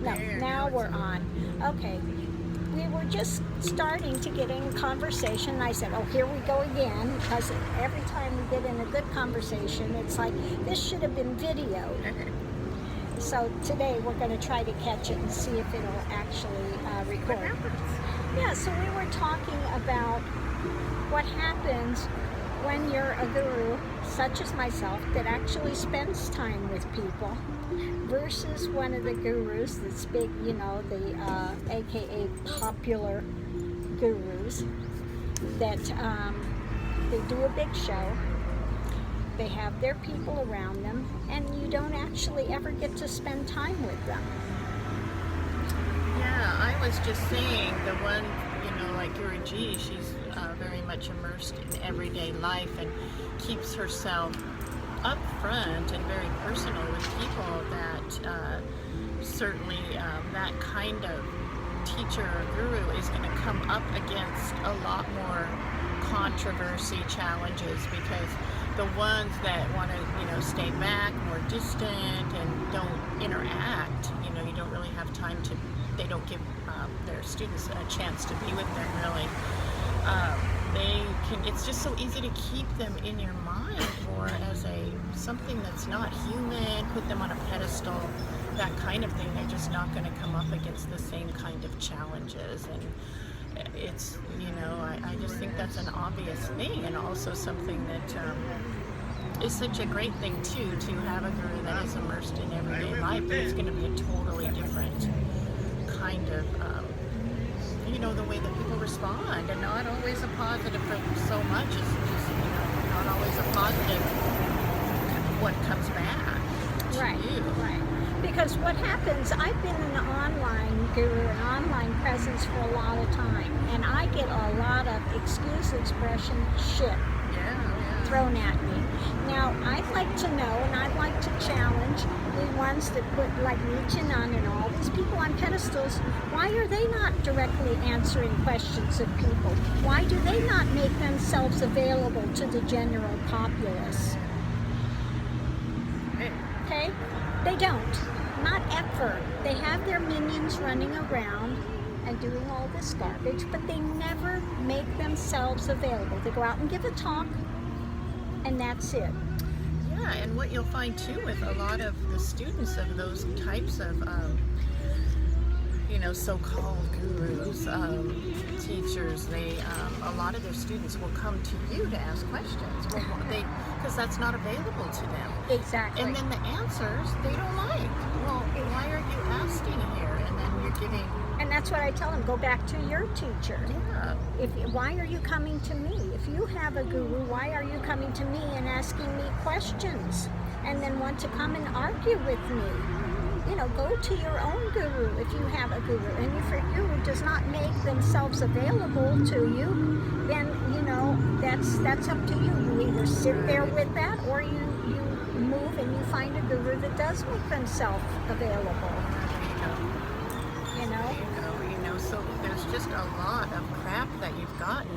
No, There, now it's we're on. Okay. We were just starting to get in conversation. I said, oh, here we go again. Because every time we get in a good conversation, it's like, this should have been videoed. on. So today we're going to try to catch it and see if it'll actually What record. happens? Yeah, so we were talking about what happens when you're a guru, such as myself, that actually spends time with people, versus one of the gurus that's big, the AKA popular gurus, that they do a big show, they have their people around them, and you don't actually ever get to spend time with them. Yeah, I was just saying the one, like Guru G, she's very much immersed in everyday life and keeps herself up front and very personal with people that certainly that kind of teacher or guru is going to come up against a lot more controversy challenges, because the ones that want to stay back, more distant, and don't interact, you don't really have time to, they don't give their students a chance to be with them really. They can, it's just so easy to keep them in your mind more as something that's not human, put them on a pedestal, that kind of thing. They're just not going to come up against the same kind of challenges, and it's, I just think that's an obvious thing, and also something that is such a great thing too, to have a guru that is immersed in everyday life, but it's going to be a totally different kind of the way that people respond, and not always a positive for so much. It's just not always a positive what comes back to you. Right. Because what happens, I've been an online guru, an online presence for a lot of time, and I get a lot of expression shit Yeah. thrown at me. Now, I'd like to know, and I'd like to challenge the ones that put, like Nietzsche and all these people on pedestals. Why are they not directly answering questions of people? Why do they not make themselves available to the general populace? Okay? They don't. Not ever. They have their minions running around and doing all this garbage, but they never make themselves available. They go out and give a talk, and that's it. Yeah, and what you'll find too with a lot of the students of those types of so-called gurus, teachers, a lot of their students will come to you to ask questions. Well, because that's not available to them. Exactly. And then the answers they don't like. Well, why are you asking here? And then you're giving. And that's what I tell them. Go back to your teacher. Yeah. Why are you coming to me? If you have a guru, why are you coming to me and asking me questions, and then want to come and argue with me? Go to your own guru if you have a guru. And if your guru does not make themselves available to you, then that's up to you. You either sit there with that, or you move and you find a guru that does make themselves available. So there's just a lot of crap that you've gotten,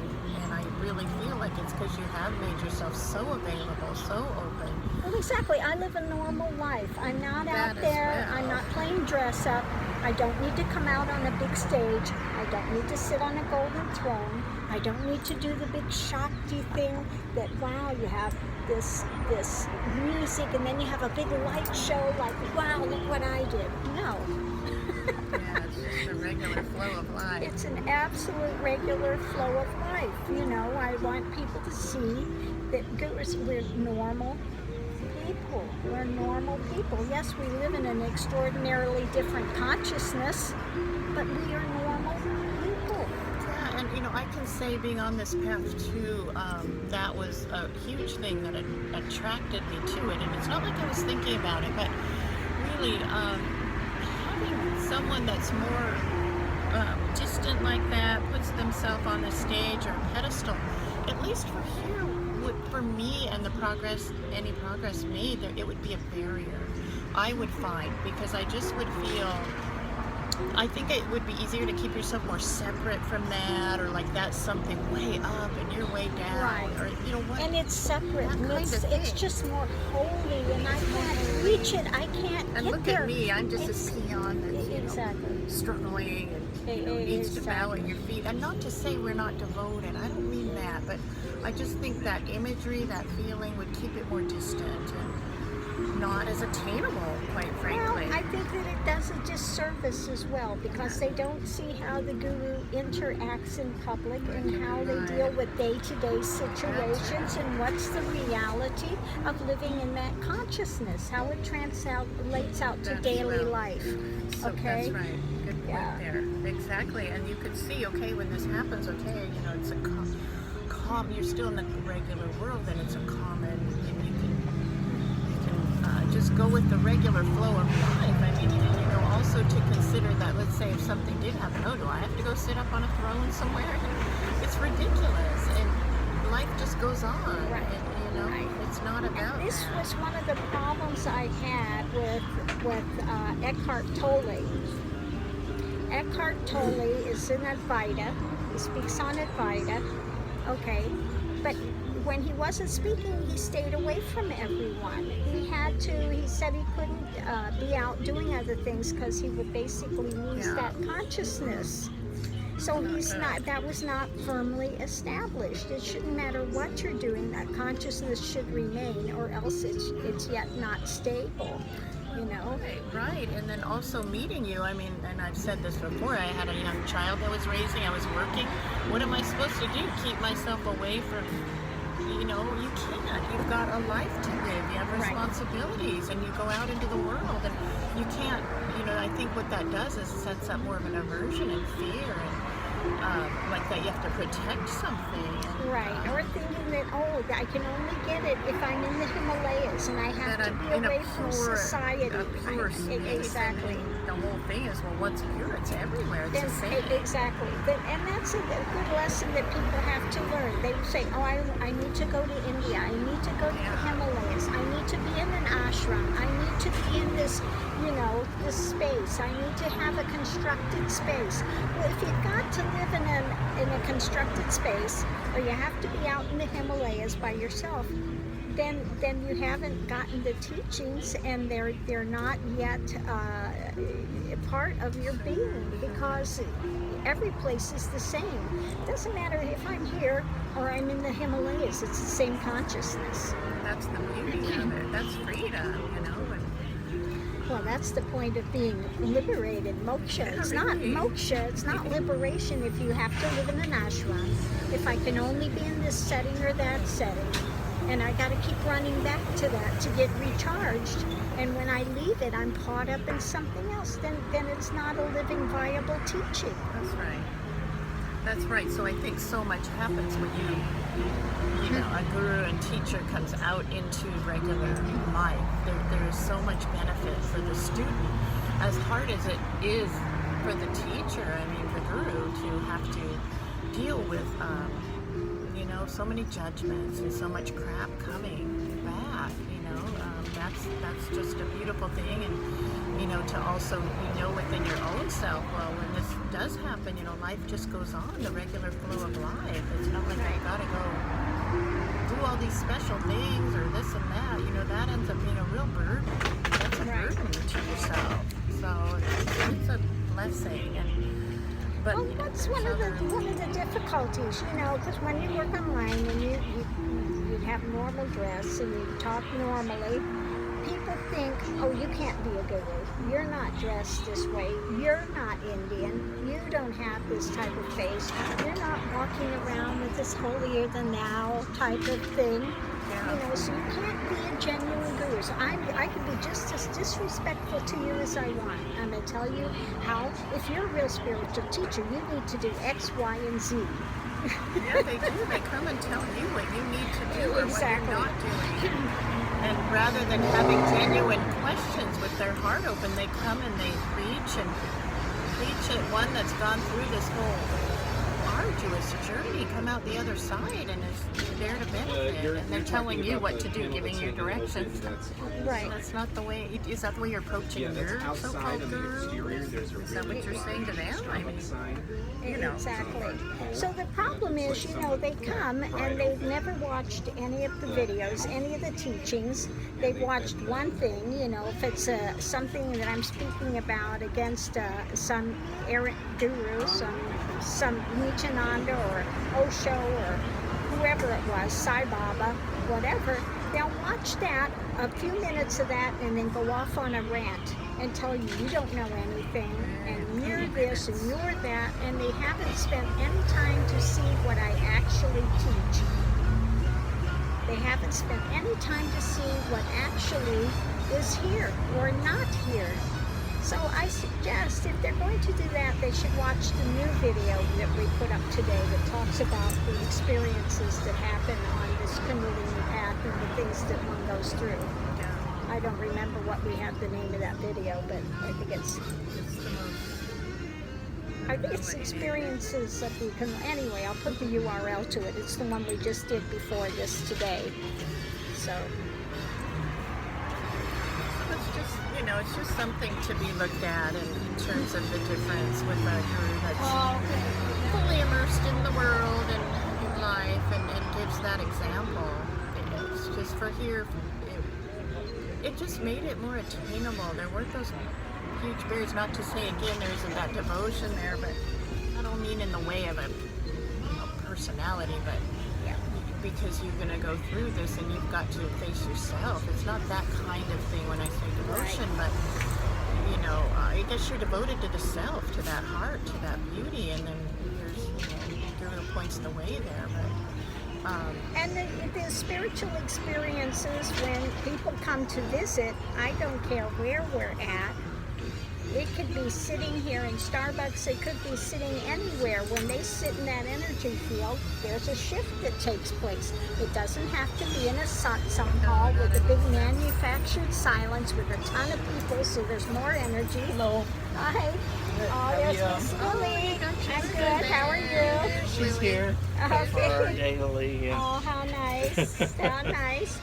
and I really feel like it's because you have made yourself so available, so open. Well, exactly. I live a normal life. I'm not out That as there. well. I'm not playing dress up. I don't need to come out on a big stage. I don't need to sit on a golden throne. I don't need to do the big Shakti thing that, wow, you have this music, and then you have a big light show like, wow, look what I did. No. Yeah, it's just a regular flow of life. It's an absolute regular flow of life. I want people to see that we're normal people. We're normal people. Yes, we live in an extraordinarily different consciousness, but we are normal people. Yeah, and I can say, being on this path too, that was a huge thing that attracted me to it. And it's not like I was thinking about it, but really, having someone that's more distant like that, puts themselves on the stage or a pedestal, at least for here, for me and any progress made, it would be a barrier, I would find, because I just would feel I think it would be easier to keep yourself more separate from that, or like that's something way up and you're way down, Right. or you know what? And it's separate. That And kind it's, of it's thing. just more holy, and I can't reach it. I can't And get look there. at me, I'm just It's- a peon that's, Exactly. struggling and needs to bow at Exactly. your feet. And not to say we're not devoted, I don't mean that, but I just think that imagery, that feeling would keep it more distant and not as attainable, quite Well, frankly. I think that it does a disservice as well, because they don't see how the guru interacts in public and how they deal with day-to-day situations and what's the reality of living in that consciousness, how it translates out to That's daily well. life. So Okay? that's right. Good point Yeah. there. Exactly. And you could see, okay, when this happens, okay, it's a calm. You're still in the regular world, and it's a common, and you can just go with the regular flow of life. I mean, also to consider that, let's say if something did happen, oh, do I have to go sit up on a throne somewhere? It's ridiculous, and life just goes on. Right. And, Right. it's not about And this that. was one of the problems I had with Eckhart Tolle. Eckhart Tolle is in Advaita. He speaks on Advaita. Okay, but when he wasn't speaking, he stayed away from everyone. He said he couldn't be out doing other things because he would basically lose Yeah. that consciousness. So that was not firmly established. It shouldn't matter what you're doing, that consciousness should remain, or else it's yet not stable, Right. And then also meeting you. I mean, and I've said this before, I had a young child I was raising, I was working. What am I supposed to do? Keep myself away from, you can't. You've got a life to live. You have Right. responsibilities, and you go out into the world, and you can't, I think what that does is sets up more of an aversion and fear, and like that you have to protect something. Right, or thinking that, I can only get it if I'm in the Himalayas and I have That to I'm be in away a from pure, society. a pure state. Exactly. And the whole thing is, well, what's pure? It's everywhere. It's the same. Exactly. And that's a good lesson that people have to learn. They say, I need to go to India. I need to go to the Himalayas. I need to be in an ashram. I need to be in this, this space. I need to have a constructed space. Well, if you've got to live in a constructed space, or you have to be out in the Himalayas by yourself, then you haven't gotten the teachings, and they're not yet part of your being, because every place is the same. It doesn't matter if I'm here or I'm in the Himalayas, it's the same consciousness. That's the beauty of it. That's freedom, And Well, that's the point of being liberated. Moksha. It's not moksha, it's not liberation if you have to live in an ashram. If I can only be in this setting or that setting, and I got to keep running back to that to get recharged, and when I leave it, I'm caught up in something else, then it's not a living, viable teaching. That's right. That's right. So I think so much happens when a guru and teacher comes out into regular life. There is so much benefit for the student, as hard as it is for the teacher. I mean, the guru to have to deal with, so many judgments and so much crap coming back. That's just a beautiful thing, and to also within your own self, well, when this does happen, life just goes on, the regular flow of life. It's not like I've got to go do all these special things or this and that. That ends up being a real burden. That's a burden to yourself. So it's a blessing. But well, that's one of the difficulties, because when you work online and you have normal dress and you talk normally, people think, you can't be a guru. You're not dressed this way. You're not Indian. You don't have this type of face. You're not walking around with this holier than thou type of thing. So you can't be a genuine guru. So I can be just as disrespectful to you as I want. I'm going to tell you how, if you're a real spiritual teacher, you need to do X, Y, and Z. Yeah, they do. They come and tell you what you need to do or what you're not doing. And rather than having genuine questions with their heart open, they come and they preach at one that's gone through this whole arduous journey come out the other side and is there to benefit. And they're telling you what to do, giving you directions. Right. That's not the way. Is that the way you're approaching your so-called guru? Is that what you're saying to them? I mean, you know. Exactly. So the problem is, you know, they come and they've never watched any of the videos, any of the teachings. They've watched one thing, you know, if it's something that I'm speaking about against some errant guru, some Nityananda or Osho or whoever it was, Sai Baba, whatever, they'll watch that, a few minutes of that, and then go off on a rant and tell you you don't know anything, and you're this and you're that, and they haven't spent any time to see what I actually teach. They haven't spent any time to see what actually is here or not here. So I suggest if they're going to do that, they should watch the new video that we put up today that talks about the experiences that happen on this Kundalini path and the things that one goes through. I don't remember what we have the name of that video, but I think it's experiences of the anyway, I'll put the URL to it. It's the one we just did before this today. So it's just something to be looked at in terms of the difference with a guru that's fully immersed in the world and in life and gives that example. It's just for here, it just made it more attainable. There weren't those huge barriers. Not to say again there isn't that devotion there, but I don't mean in the way of a personality, but because you're going to go through this and you've got to face yourself. It's not that kind of thing when I say devotion, but I guess you're devoted to the self, to that heart, to that beauty, and then there are points in the way there. But and the spiritual experiences when people come to visit, I don't care where we're at. It could be sitting here in Starbucks, it could be sitting anywhere. When they sit in that energy field, there's a shift that takes place. It doesn't have to be in a some hall with a big manufactured silence with a ton of people, so there's more energy. Hello. Hi. Oh, there's Miss Lily. I'm good. How are you? She's here for our daily. Oh, how nice. How nice.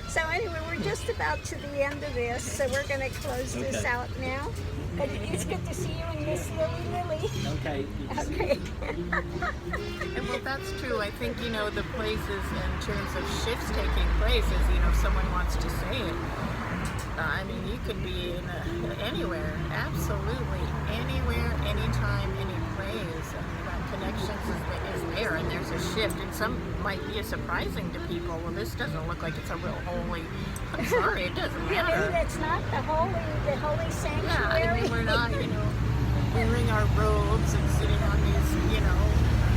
So anyway, we're just about to the end of this, so we're going to close this out now. But it's good to see you and Miss Lily. Okay. Okay. And well, that's true. I think, the places in terms of shifts taking place is, if someone wants to say it, you could be anywhere, absolutely anywhere, anytime, any place. And that connection is there, and there's a shift. And some might be surprising to people. Well, this doesn't look like it's a real holy. I'm sorry, it doesn't matter. Really, that's not the holy sanctuary. Yeah, we're not, wearing our robes and sitting on these,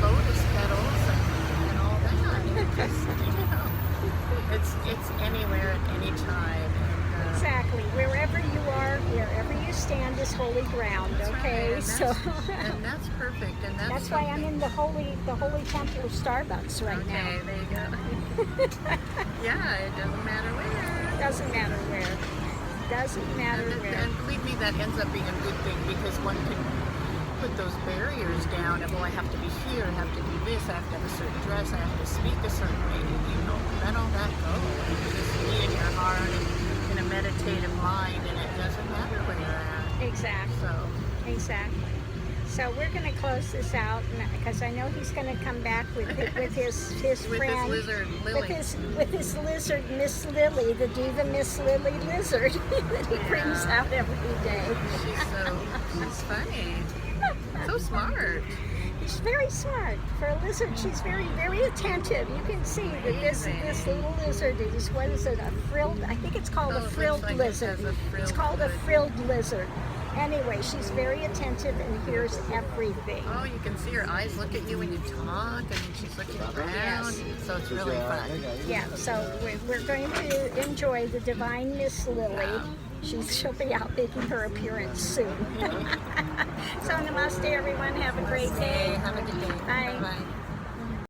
lotus petals and all that. It's anywhere at any time. Exactly. Wherever you are, wherever you stand is holy ground. Okay, right. And that's perfect. And that's why I'm in the holy temple of Starbucks right now. Okay, there you go. Yeah, it doesn't matter where. Doesn't matter where. Doesn't matter where. And believe me, that ends up being a good thing because one can put those barriers down of, I have to be here, I have to do this, I have to have a certain dress, I have to speak a certain way. Let all that go. Just be in your heart and in a meditative mind, and it doesn't matter where you're at. Exactly. Exactly. So we're going to close this out because I know he's going to come back with his friend, his lizard, Lily. with his lizard, Miss Lily, the diva Miss Lily lizard that he brings out every day. She's funny, so smart. She's very smart. For a lizard, she's very, very attentive. You can see that this little lizard is, what is it, a frilled, I think it's called a frilled lizard. It's called a frilled lizard. Anyway, she's very attentive and hears everything. Oh, you can see her eyes look at you when you talk, and she's looking around. Yes. So it's really fun. Yeah, so we're going to enjoy the divine Miss Lily. She'll be out making her appearance soon. So namaste, everyone. Have a great day. Have a good day. Bye. Bye.